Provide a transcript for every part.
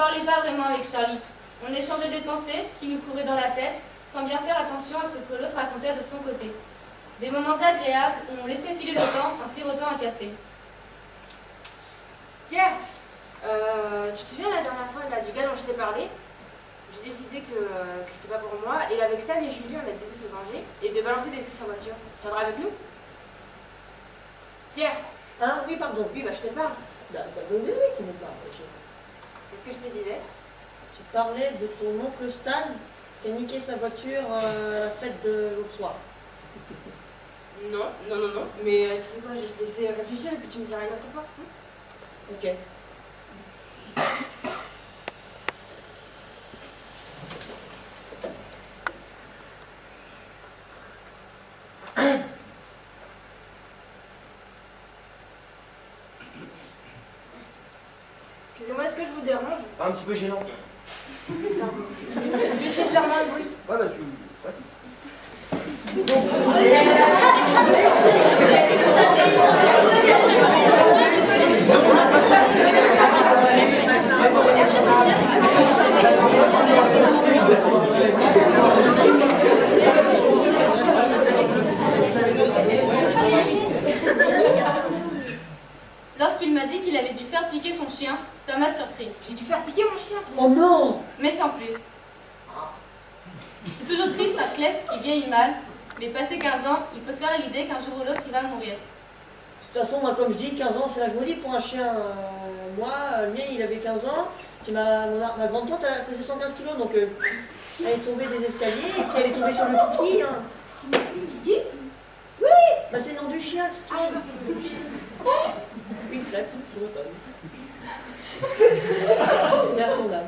parlait pas vraiment avec Charlie. On échangeait des pensées qui nous couraient dans la tête, sans bien faire attention à ce que l'autre racontait de son côté. Des moments agréables où on laissait filer le temps en sirotant un café. Pierre, tu te souviens la dernière fois là, du gars dont je t'ai parlé? J'ai décidé que c'était pas pour moi, et avec Stan et Julie, on a décidé de se venger et de balancer des œufs sur voiture. Tu viendras avec nous? Pierre. Hein? Oui, pardon. Oui, bah je te parle. Oui, tu me parles. Qu'est-ce que je te disais? Tu parlais de ton oncle Stan qui a niqué sa voiture à la fête de l'autre soir. Non, mais tu sais quoi, je vais te laisser réfléchir et puis tu me diras une autre fois. Ok. Excusez-moi, est-ce que je vous dérange? Un petit peu gênant. Je vais essayer de faire moins de bruit. Ouais, bah tu... Ouais. Lorsqu'il m'a dit qu'il avait dû faire piquer son chien, ça m'a surpris. J'ai dû faire piquer mon chien. Oh non! Mais sans plus. C'est toujours triste un klebs qui vieillit mal, mais passé 15 ans, il faut se faire l'idée qu'un jour ou l'autre il va mourir. De toute façon, moi, comme je dis, 15 ans, c'est l'âge maudit pour un chien. Moi, le mien, il avait 15 ans. Puis ma grande tante, elle faisait 115 kilos, donc elle est tombée des escaliers, et puis elle est tombée sur le kiki. Hein. Kiki? Oui! Bah, c'est le nom du chien, Kiki. Ah, d'accord, c'est le nom du chien. Une crêpe, bretonne. Et à son âme.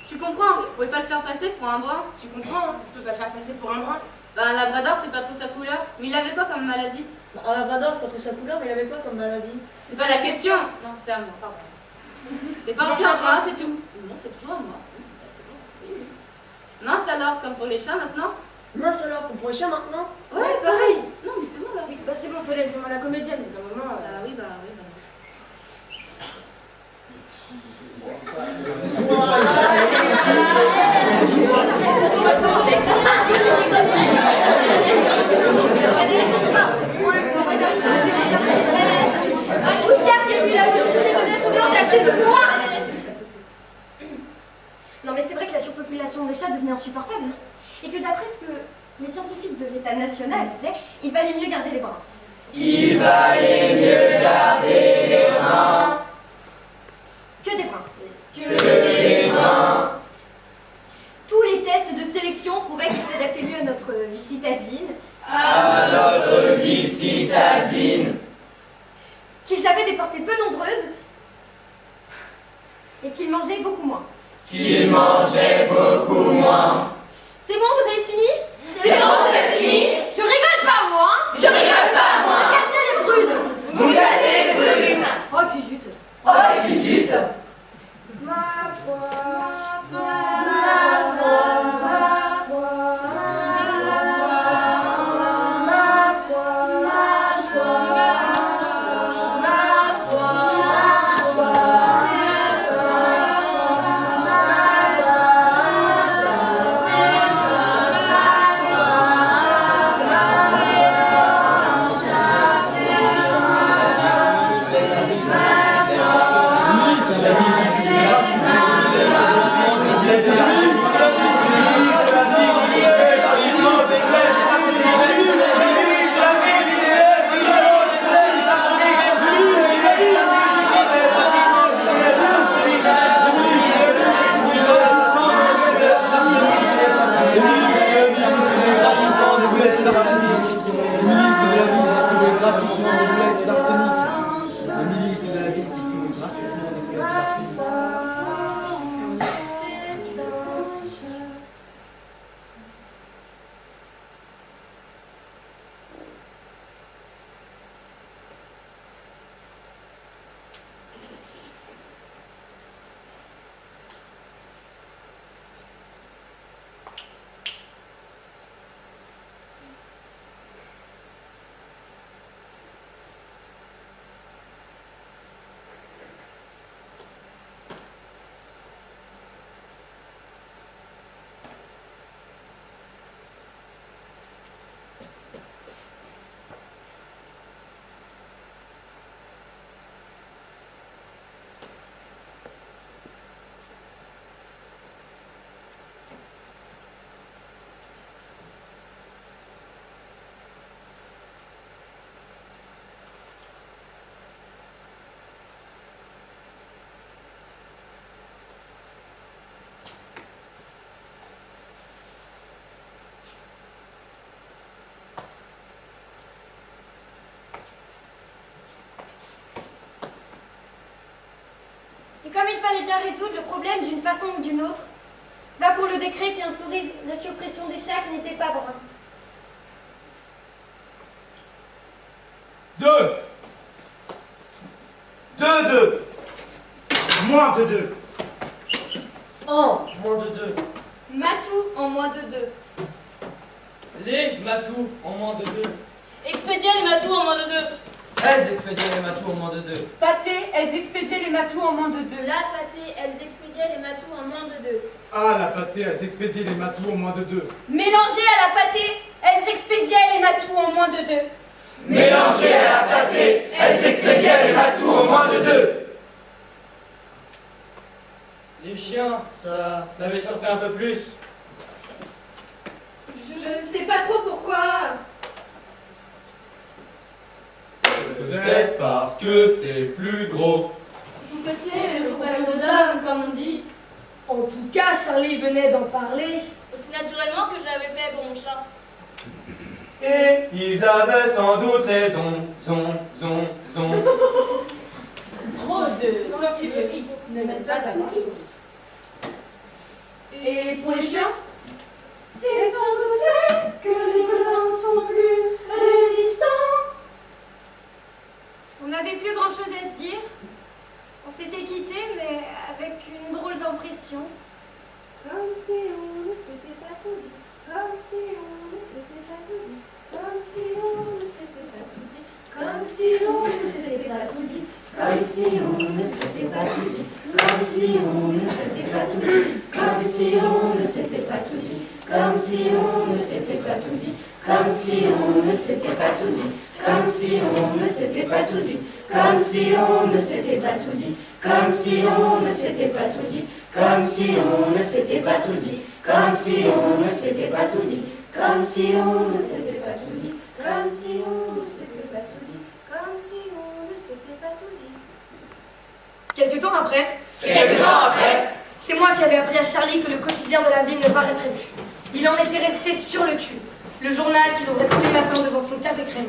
Tu comprends, je pouvais pas le faire passer pour un brun. Tu comprends, hein? Tu peux pas le faire passer pour un brin. Bah, un labrador, c'est pas trop sa couleur. Mais il avait quoi comme maladie? Bah, un labrador, c'est pas trop sa couleur, mais il avait quoi comme maladie? C'est pas la question. Non, c'est à moi. Pardon. T'es pas un chien brun, c'est tout. Non, c'est toujours à moi. Mince alors, comme pour les chats maintenant? Mince alors, on pourrait chien maintenant? Ouais, pareil. Non, mais c'est bon là. Oui, bah c'est bon, Solène, c'est moi la comédienne. D'un moment. Bah oui, bah oui. Un gouttière qui a mis la bouche des fenêtres blanches tachées de noir. Non mais c'est vrai que la surpopulation des chats devenait insupportable. Et que d'après ce que les scientifiques de l'État national disaient, il valait mieux garder les bruns. Il valait mieux garder les bruns. Que des bruns. Que des bruns. Tous les tests de sélection prouvaient qu'ils s'adaptaient mieux à notre vie citadine. À notre vie citadine. Qu'ils avaient des portées peu nombreuses. Et qu'ils mangeaient beaucoup moins. Qu'il mangeait beaucoup moins. C'est bon, vous avez fini? C'est bon, c'est fini. Je rigole pas moi, hein. Je rigole pas, moi. Cassez les brunes. Vous cassez les brunes. Oh et puis zut. Oh, et puis zut. Ma foi, ma foi, ma foi, ma foi, ma fallait bien résoudre le problème d'une façon ou d'une autre. Va pour le décret qui instaurait la suppression des chats qui n'étaient pas bruns. 2. 2. Moins de 2. En moins de 2. Matou en moins de 2. Les matous en moins de 2. Expédier les matous en moins de 2. Elles expédiaient les matous en moins de 2. Pâté, elles expédiaient les matous en moins de 2. La pâtée, elles expédiaient les matous en moins de 2. Ah, la pâtée, elles expédiaient les matous en moins de 2. Mélangées à la pâté, elles expédiaient les matous en moins de 2. Mélangées à la pâtée, elles expédiaient les matous en moins de 2. Les chiens, ça m'avait surpris un peu plus. Je ne sais pas trop pourquoi. Peut-être parce que c'est plus gros. C'est le royaume d'Odom, comme on dit. En tout cas, Charlie venait d'en parler. Aussi naturellement que je l'avais fait pour mon chat. Et ils avaient sans doute raison, Trop de scientifiques ne mènent pas à grand chose. Et pour les chiens, c'est sans doute vrai que les grands sont plus résistants. On n'avait plus grand-chose à se dire. On s'était quittés, mais avec une drôle d'impression. Comme si on ne s'était pas tout dit. Comme si on ne s'était pas tout dit. Comme si on ne s'était pas tout dit. Comme si on ne s'était pas tout dit. Comme si on ne s'était pas tout dit. Comme si on ne s'était pas tout dit. Comme si on ne s'était pas tout dit. Comme si on ne s'était pas tout dit. Comme si on ne s'était pas tout dit. Comme si on ne s'était pas tout dit. Comme si on ne s'était pas tout dit. Comme si on ne s'était pas tout dit. Comme si on ne s'était pas tout dit. Comme si on ne s'était pas tout dit. Comme si on ne s'était pas tout dit. Comme si on ne s'était pas tout dit. Comme si on ne s'était pas tout dit. Quelque temps après, c'est moi qui avais appris à Charlie que le quotidien de la ville ne paraîtrait plus. Il en était resté sur le cul. Le journal qu'il ouvrait tous les matins devant son café crème.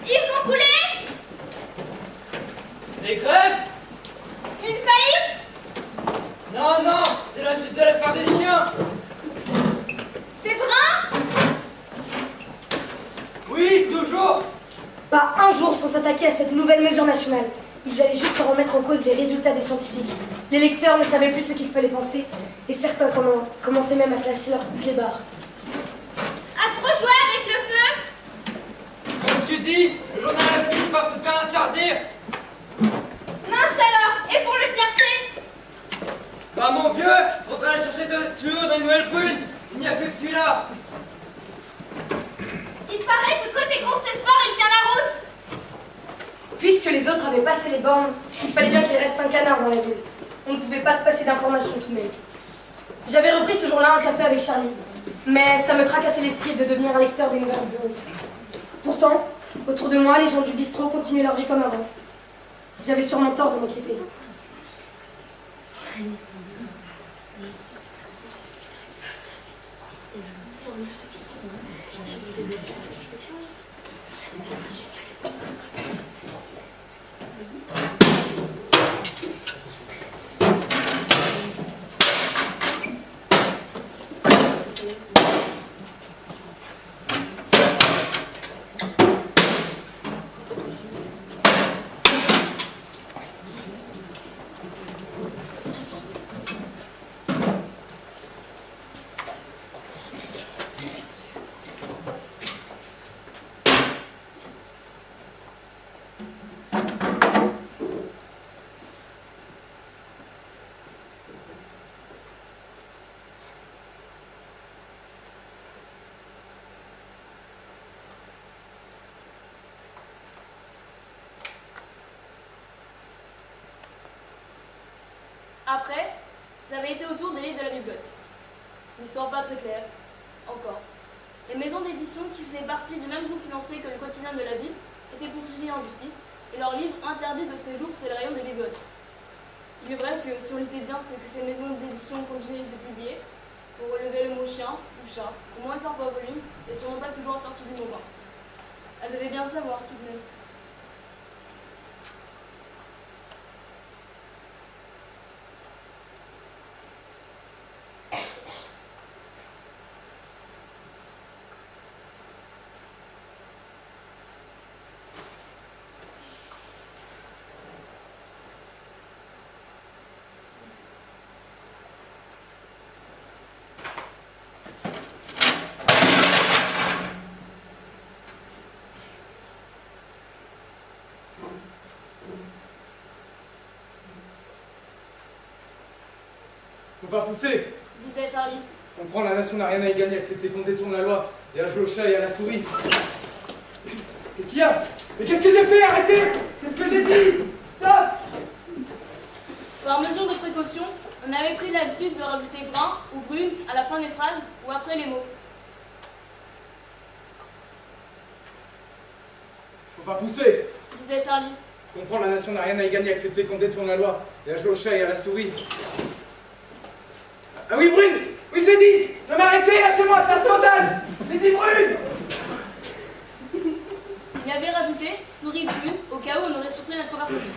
Ils ont coulé. Des grèves? Une faillite. Non, c'est la suite de l'affaire des chiens. C'est brun. Oui, toujours. Pas un jour sans s'attaquer à cette nouvelle mesure nationale. Ils allaient juste remettre en cause les résultats des scientifiques. Les lecteurs ne savaient plus ce qu'il fallait penser, et certains commençaient même à clasher leur clébards. À trop jouer avec le feu. Comme tu dis, le journal a fini par se faire interdire. Mince alors. Et pour le tiercé. Bah mon vieux, faudra aller chercher de tuyaux dans les nouvelles brunes. Il n'y a que celui-là. Il paraît que côté Concessport, il tient la route. Puisque les autres avaient passé les bornes, il fallait bien qu'il reste un canard dans la ville. On ne pouvait pas se passer d'informations tout de même. J'avais repris ce jour-là un café avec Charlie, mais ça me tracassait l'esprit de devenir un lecteur des nouvelles bureaux. Pourtant, autour de moi, les gens du bistrot continuaient leur vie comme avant. J'avais sûrement tort de m'inquiéter. Après, ça avait été au tour des livres de la bibliothèque. Une histoire pas très claire, encore. Les maisons d'édition qui faisaient partie du même groupe financier que le quotidien de la ville étaient poursuivies en justice et leurs livres interdits de séjour sur les rayons des bibliothèques. Il est vrai que si on lisait bien, c'est que ces maisons d'édition continuaient de publier pour relever le mot chien ou chat, au moins faire par volume, et sûrement pas toujours assorti du mot bain. Elle devait bien le savoir tout de même. Faut pas pousser. disait Charlie. Je comprends, la nation n'a rien à y gagner, excepté qu'on détourne la loi et à jouer au chat et à la souris. Qu'est-ce qu'il y a? Mais qu'est-ce que j'ai fait? Arrêtez! Qu'est-ce que j'ai dit? Stop! Par mesure de précaution, on avait pris l'habitude de rajouter brun ou brune à la fin des phrases ou après les mots. Faut pas pousser. Disait Charlie. Je comprends, la nation n'a rien à y gagner, excepté qu'on détourne la loi et à jouer au chat et à la souris. Ah oui, Brune! Oui, je l'ai dit! Ne m'arrêtez, lâchez-moi, c'est spontané! Je l'ai dit, Brune! Il avait rajouté souris brune au cas où on aurait surpris notre conversation.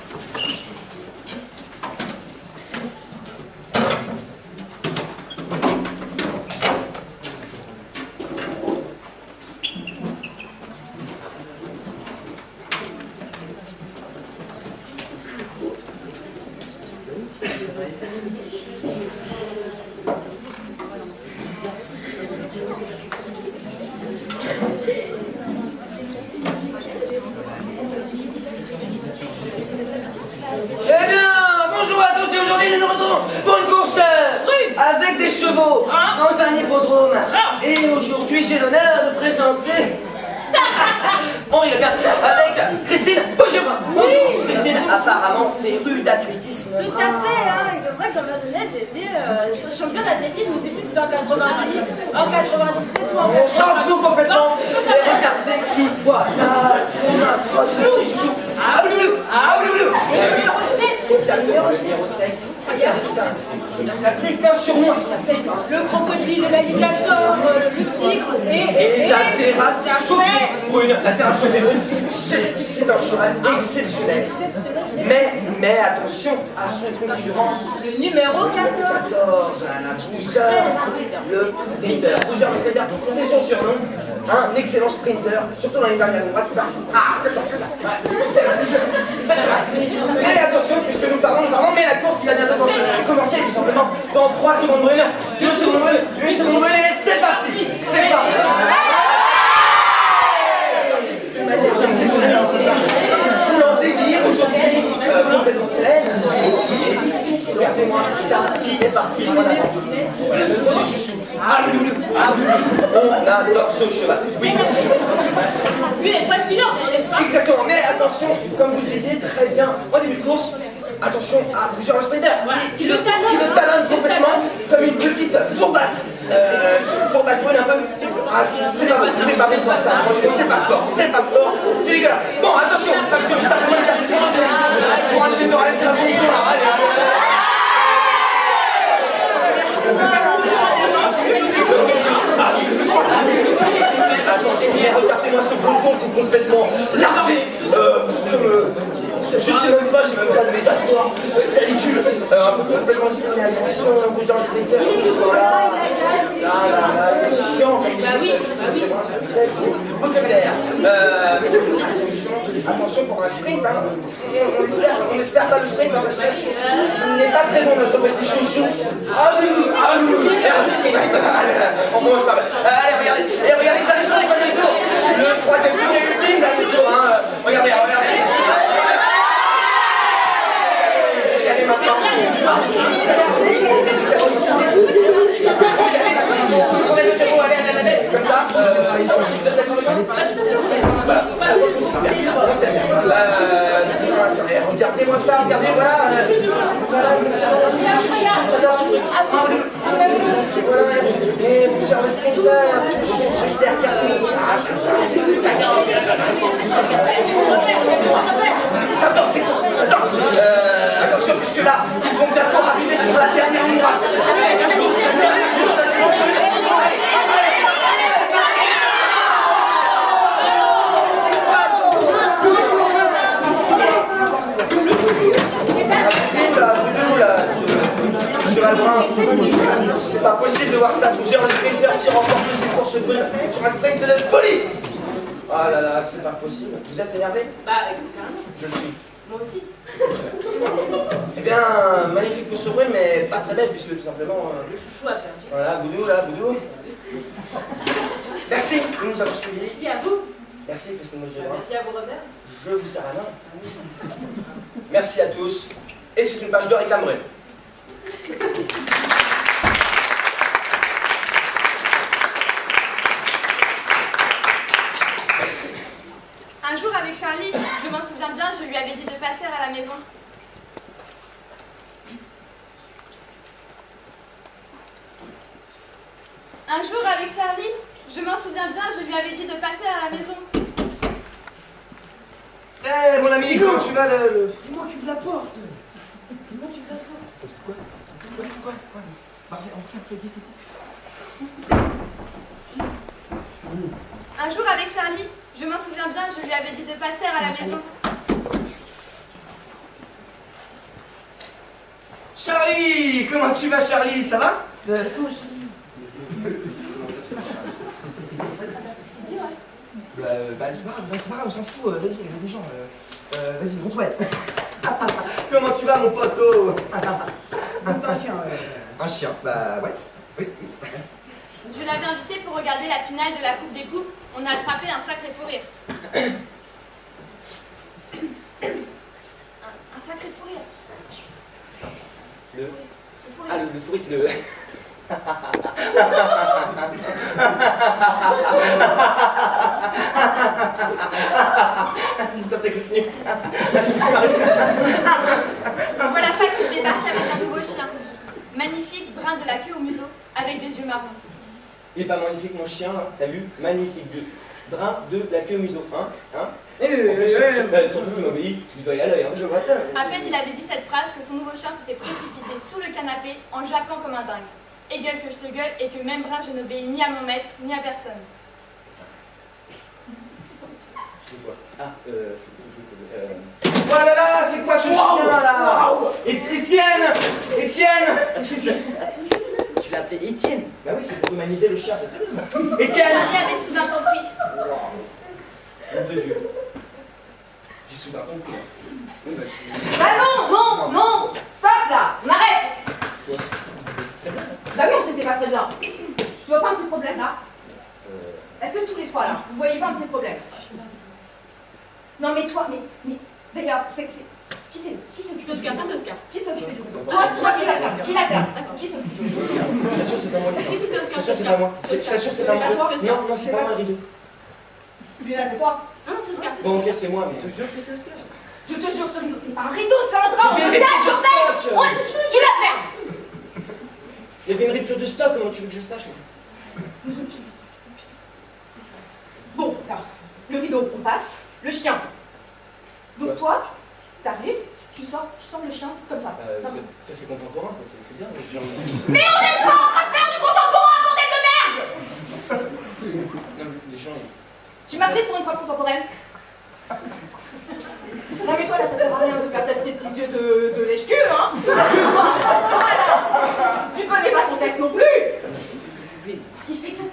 Eh bien, bonjour à tous et aujourd'hui nous nous retrouvons pour une course avec des chevaux dans un hippodrome. Et aujourd'hui j'ai l'honneur de présenter... On rigole bien, avec Christine. Bonjour. Bonjour. Christine, apparemment férue d'athlétisme. Tout à fait, hein. Il est vrai que dans ma jeunesse, j'ai été champion d'athlétisme, mais c'est plus c'était en 90, en 97 ou en 80. On s'en fout complètement. Mais regardez qui voilà, c'est notre petit chouchou. Ah, Bouloulou. Ah, Bouloulou. Numéro 7. Exactement, le numéro 7. C'est distinct. La putain sur moi, c'est la tête. Le crocodile, l'alligator, le tigre Et la terrasse chauffée brune. La terrasse chauffée brune, c'est un cheval exceptionnel. Mais attention à son concurrent. le numéro 14. 14, la Boozer, le sprinter. Boozer, le sprinter, c'est son surnom. Un excellent sprinter, surtout l'année dernière. Comme ça. Mais attention, puisque nous parlons, mais la course qui va bientôt commencer, tout simplement, dans 3 secondes brune, 2 secondes brune, 1 seconde brune, et c'est parti. C'est parti. En délire aujourd'hui, complètement pleine. Regardez-moi ça, qui est parti. Voilà. Le petit chouchou. Ah, on adore ce cheval. Oui, Lui est très filant, n'est-ce pas? exactement. Mais attention, comme vous le disiez très bien en début de course, attention à Bouger le sprinter qui le talonne complètement comme une petite fourbasse. Fourbasse brune un peu. Ah, c'est pas bon pour ça. Franchement, c'est pas sport. C'est dégueulasse. Bon, attention, parce que ça peut être ça pour un deuxième tour. Allez, c'est la fin du tour là. Allez. Attention, mais regardez-moi ce peloton qui est complètement largué, je sais même pas, j'ai même pas de métaphore, c'est ridicule, un peu complètement discipliné. Attention, vous genre le sprinter, là, il est chiant. Bah oui. Très gros vocabulaire. Attention pour un sprint, hein. On espère pas le sprint, hein, parce qu'il n'est pas très bon notre petit chouchou. Ah oui. On commence par... Allez, regardez, ça arrive sur le 3e tour. Le 3e tour est ultime, dernier tour, hein. Regardez. Regardez maintenant. Prenez le zéro, allez, comme ça. Vous êtes d'accord avec moi? Voilà. Regardez-moi ça, regardez, voilà. J'adore ce truc. Voilà. Et vous sur le sprinter, touche juste derrière lui. J'adore ces courses, j'adore. Attention, puisque là, ils vont bientôt arriver sur la dernière ligne droite. Cheval brun, c'est pas possible de voir ça. Bouger le sprinter qui remporte ses courses brunes sur un sprint de folie. Ah là là, c'est pas possible. Vous êtes énervé? Bah, carrément. Je le suis. Moi aussi. Eh bien, magnifique course brune, mais pas très belle, puisque tout simplement... Le chouchou a perdu. Voilà, Boudou. Merci de nous avoir suivis. Merci à vous. Merci Christine Mogebrun. Merci à vous, Robert. Je vous serre la main. Merci à tous. Et c'est une page de réclame brune. Un jour avec Charlie, je m'en souviens bien, je lui avais dit de passer à la maison. Un jour avec Charlie, je m'en souviens bien, je lui avais dit de passer à la maison. Eh mon ami, comment tu vas C'est moi qui vous apporte. C'est moi qui vous apporte. Quoi Parfait, enfin, vite. Un jour avec Charlie, je m'en souviens bien, je lui avais dit de passer à la maison. Charlie, comment tu vas Charlie, ça va? C'est toi, Charlie. C'est pas grave, on s'en fout, vas-y, il y a des gens. Vas-y, montre-moi. Comment tu vas mon poteau? Un chien, Un chien, bah ouais. Oui. Je l'avais invité pour regarder la finale de la Coupe des Coupes. On a attrapé un sacré fou rire. Un sacré fou rire. Le fou rire. Ah, le fruit, le... Stop, continue. Voilà pas qu'il débarque avec un nouveau chien. Magnifique, brun de la queue au museau, avec des yeux marrons. Il est pas magnifique mon chien, hein. T'as vu? Magnifique, brun de la queue au museau, hein? Surtout qu'il m'obéit, tu dois y aller à l'œil, hein. Je vois ça. À peine il avait dit cette phrase que son nouveau chien s'était précipité sous le canapé en jappant comme un dingue. Et gueule que je te gueule et que même brun je n'obéis ni à mon maître ni à personne. Je vois. Ah, faut que je te... Oh là là, c'est quoi ce chien là? Étienne! Tu l'as appelé Étienne? Bah oui, c'est pour humaniser le chien, c'est très bien ça. Étienne! Charlie avait soudain compris. Mon Dieu. J'ai soudain compris. Oui, bah, Ah non, stop là, on arrête. Bah oui, c'était pas très bien. Tu vois pas un petit problème là? Est-ce que tous les trois là, vous voyez pas un petit problème? Non mais toi, mais d'ailleurs, qui c'est Oscar, ça c'est Oscar. Qui s'occupe du rideau? Toi, tu l'as fait. D'accord. Qui s'occupe du je rideau? t'assure, c'est pas moi. Si, c'est Oscar. Je t'assure, c'est pas moi. Je t'assure, c'est pas moi. C'est toi? Non, c'est pas moi le rideau. Luna, c'est toi? Non, c'est Oscar. Bon, ok, c'est moi, mais je te jure que c'est Oscar. Je te jure, ce rideau, c'est pas un rideau, c'est un drap, Il y avait une rupture de stock. tu la fermes. Il y avait une rupture de stock, comment tu veux que je sache? Bon, alors, le rideau, on passe. Le chien. Donc toi, t'arrives, tu sors le chien comme ça. Ça fait contemporain, quoi. C'est bien. Mais on n'est pas en train de faire du contemporain, bordel de merde! Non, mais les gens, Tu m'as prise pour une prof contemporaine? Non mais toi là, ça sert à rien de faire tes petits yeux de lèche-cul, hein? Voilà. Tu connais pas ton texte non plus. Il fait que...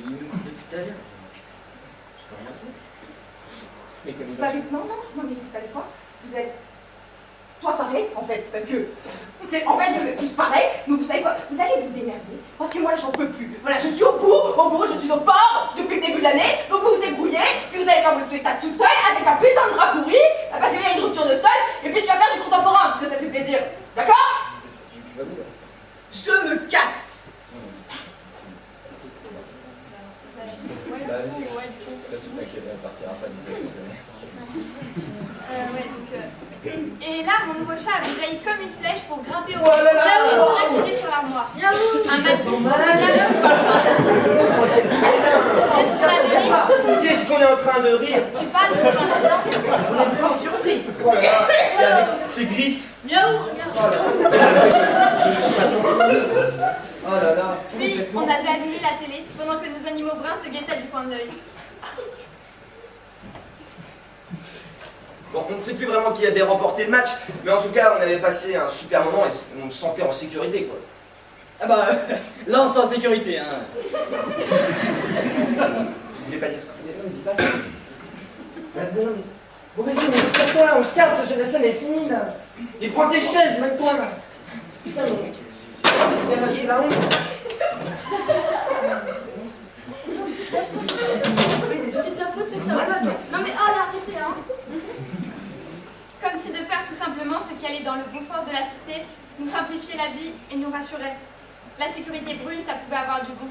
il me coupe depuis tout à l'heure. Je peux rien faire. Mais comme Vous ça... savez... Non, mais vous savez quoi? Vous êtes... Toi pareil, en fait, parce que... En fait, vous êtes tous pareils, donc vous savez quoi? Vous allez vous démerder, parce que moi là, j'en peux plus. Voilà, je suis au bout, je suis au port depuis le début de l'année, donc vous vous débrouillez, puis vous allez faire vos spectacles tout seul, avec un putain de drap pourri, parce qu'il y a une rupture de stock, et puis tu vas faire du contemporain, parce que ça fait plaisir. D'accord? Tu vas où là? Je me casse! Bah vas-y. Là c'est t'inquiète, elle partira pas des Et là, mon nouveau chat avait jailli comme une flèche pour grimper au Oh là là. là où il se réfugiait sur l'armoire. Un matou. Qu'est-ce que tu avais ri? Qu'est-ce qu'on est en train de rire? Tu parles de coïncidence? On est vraiment surpris. Oh là là. Et avec ses griffes. Miaou, regarde. Oh là là. Puis, on avait allumé la télé pendant que nos animaux bruns se guettaient du coin de l'œil. Bon, on ne sait plus vraiment qui avait remporté le match, mais en tout cas, on avait passé un super moment et on se sentait en sécurité, quoi. Ah bah, là on sent en sécurité, hein. Vous voulez pas dire ça? Non, mais dis pas ça. Non, mais... Bon, vas-y, mais casse-toi là, on se casse, la scène est finie, là. Et prends tes chaises, mets-toi là. Putain, mais... c'est la honte. C'est ta faute, c'est que ça va pas. Non mais oh là, arrêtez, hein. Comme si de faire tout simplement ce qui allait dans le bon sens de la cité nous simplifiait la vie et nous rassurait. La sécurité brune, ça pouvait avoir du bon.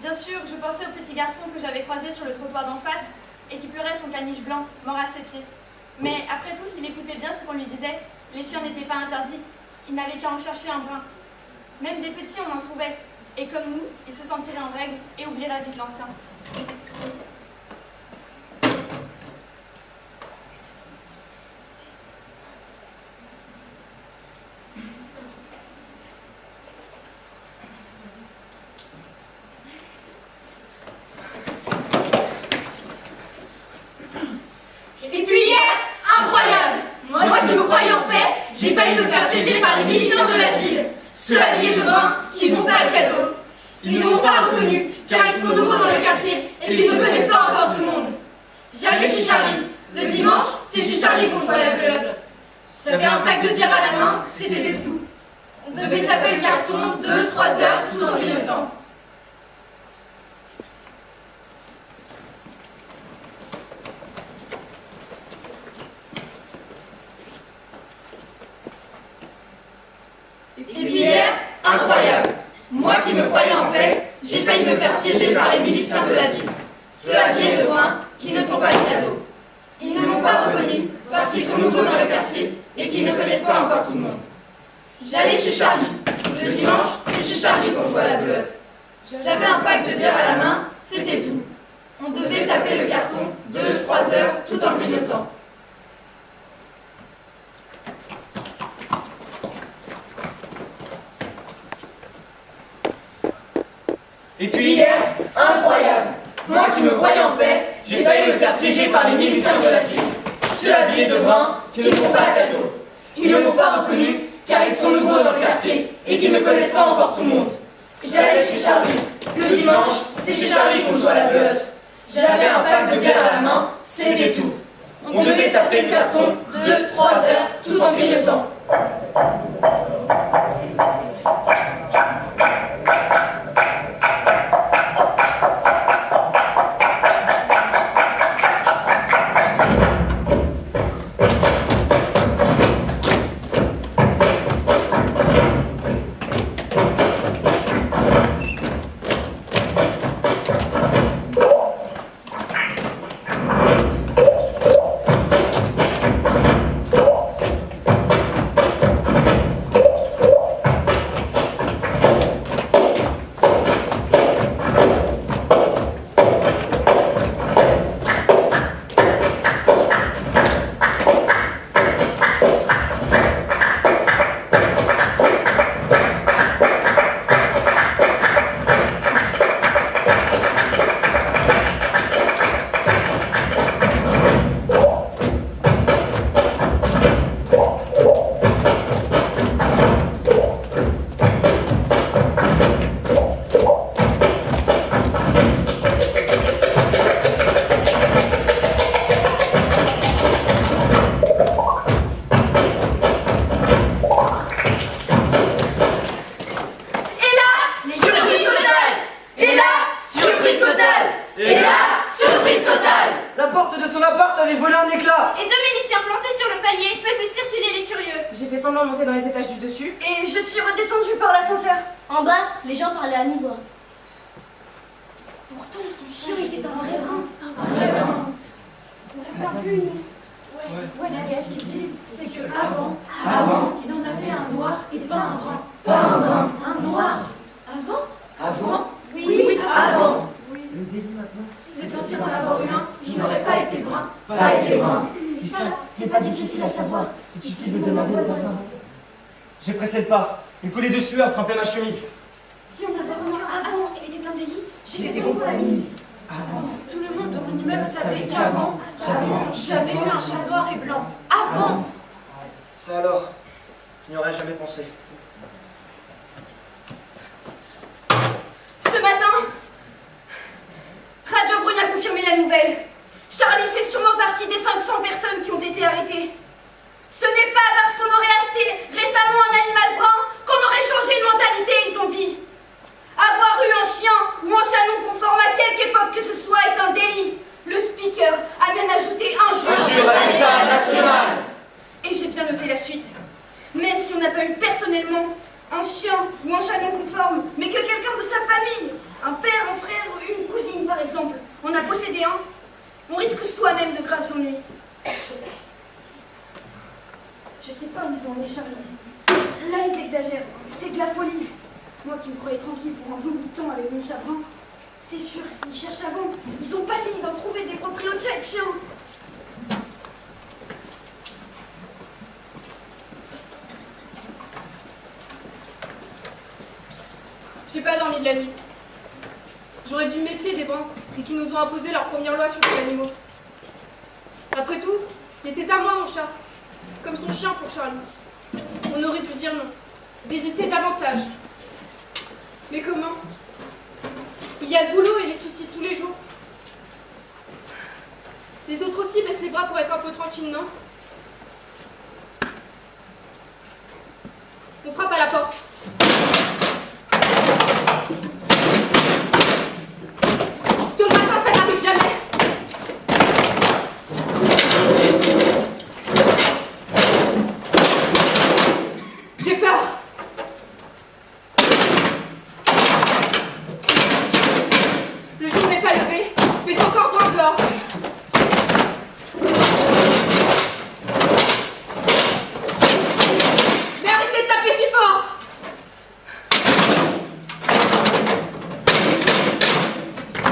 Bien sûr, je pensais au petit garçon que j'avais croisé sur le trottoir d'en face, et qui pleurait son caniche blanc, mort à ses pieds. Mais après tout, s'il écoutait bien ce qu'on lui disait, les chiens n'étaient pas interdits. Il n'avait qu'à en chercher un brin. Même des petits, on en trouvait. Et comme nous, ils se sentiraient en règle et oublieraient la vie de l'ancien. Et puis hier, incroyable! Moi qui me croyais en paix, j'ai failli me faire piéger par les miliciens de la ville. Ceux habillés de brun qui font pas le cadeau. Ils ne m'ont pas reconnu car ils sont nouveaux dans le quartier et qu'ils ne connaissent pas encore tout le monde. J'y allais chez Charlie. Le dimanche, c'est chez Charlie qu'on jouait à la belote. J'avais un pack de bière à la main, c'était tout. On devait taper le carton 2-3 heures tout en grignotant. Et puis hier, incroyable. Moi qui me croyais en paix, j'ai failli me faire piéger par les miliciens de la ville. Ceux habillés de brun qui ne font pas les cadeaux. Ils ne m'ont pas reconnu parce qu'ils sont nouveaux dans le quartier et qu'ils ne connaissent pas encore tout le monde. J'allais chez Charlie. Le dimanche, c'est chez Charlie qu'on jouait à la belote. J'avais un pack de bière à la main, c'était tout. On devait taper le carton 2-3 heures tout en grignotant. Et puis hier, incroyable. Moi qui me croyais en paix, j'ai failli me faire piéger par les miliciens de la ville. Ceux habillés de brun qui ne font pas de cadeau. Ils ne m'ont pas reconnu car ils sont nouveaux dans le quartier et qu'ils ne connaissent pas encore tout le monde. J'allais chez Charlie. Le dimanche, c'est chez Charlie qu'on joue à la belote. J'avais un pack de bière à la main, c'était tout. On devait taper le carton 2-3 heures tout en grignotant. En bas, les gens parlaient à mi-voix. Pourtant, son chien était un vrai brun. Un vrai brun. On l'a bien vu, nous. Ouais, mais ce qu'ils disent, c'est que avant, il en avait un noir et pas un brun. Pas un brun. Un noir. Avant? Avant? Oui, avant. Le délit maintenant? C'est aussi d'en avoir eu un qui n'aurait pas été brun. Pas été brun. Et ça, ce n'est pas difficile à savoir. Il suffit de demander aux voisins. J'ai pressé le pas. Une coulée de sueur trempait ma chemise. Si on savait vraiment avant était un délit, J'étais bon pour la milice. tout le monde dans mon immeuble savait qu'avant, j'avais eu un chat noir et blanc. Avant. Ça alors, je n'y aurais jamais pensé. Ce matin, Radio Brune a confirmé la nouvelle. Charlie fait sûrement partie des 500 personnes qui ont été arrêtées. Ce n'est pas parce qu'on aurait acheté récemment un animal brun qu'on aurait changé de mentalité, ils ont dit. Avoir eu un chien ou un chat non conforme à quelque époque que ce soit est un délit. Le speaker a même ajouté injure à l'État national. Et j'ai bien noté la suite. Même si on n'a pas eu personnellement un chien ou un chat non conforme, mais que quelqu'un de sa famille, un père, un frère ou une cousine par exemple, en a possédé un, on risque s'ennuie. Je sais pas où ils ont emmené Charlie. Là, ils exagèrent. C'est de la folie. Moi qui me croyais tranquille pour un bon bout de temps avec mon chagrin, c'est sûr, s'ils cherchent à vendre, ils ont pas fini d'en trouver des proprios de chats et de chiens. J'ai pas dormi de la nuit. J'aurais dû me méfier des banques et qui nous ont imposé leur première loi sur les animaux. Après tout, il était à moi mon chat, comme son chien pour Charlie. On aurait dû dire non, résister davantage. Mais comment? Il y a le boulot et les soucis de tous les jours. Les autres aussi baissent les bras pour être un peu tranquilles, non? On frappe à la porte. Sitôt le matin, ça n'arrive jamais. J'ai peur. Le jour n'est pas levé, mais t'es encore loin dehors. Mais arrêtez de taper si fort.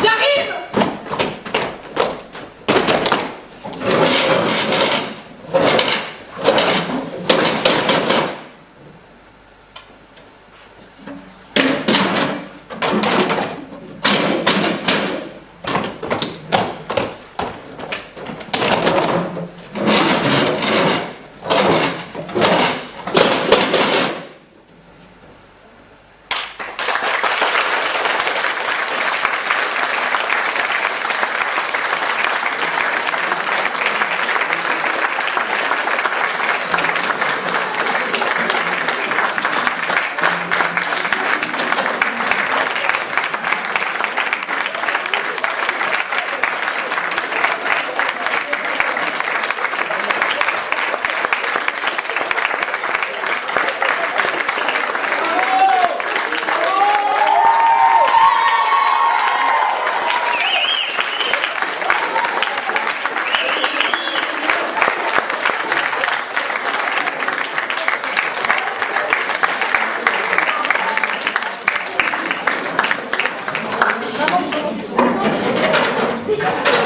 J'arrive. Maman,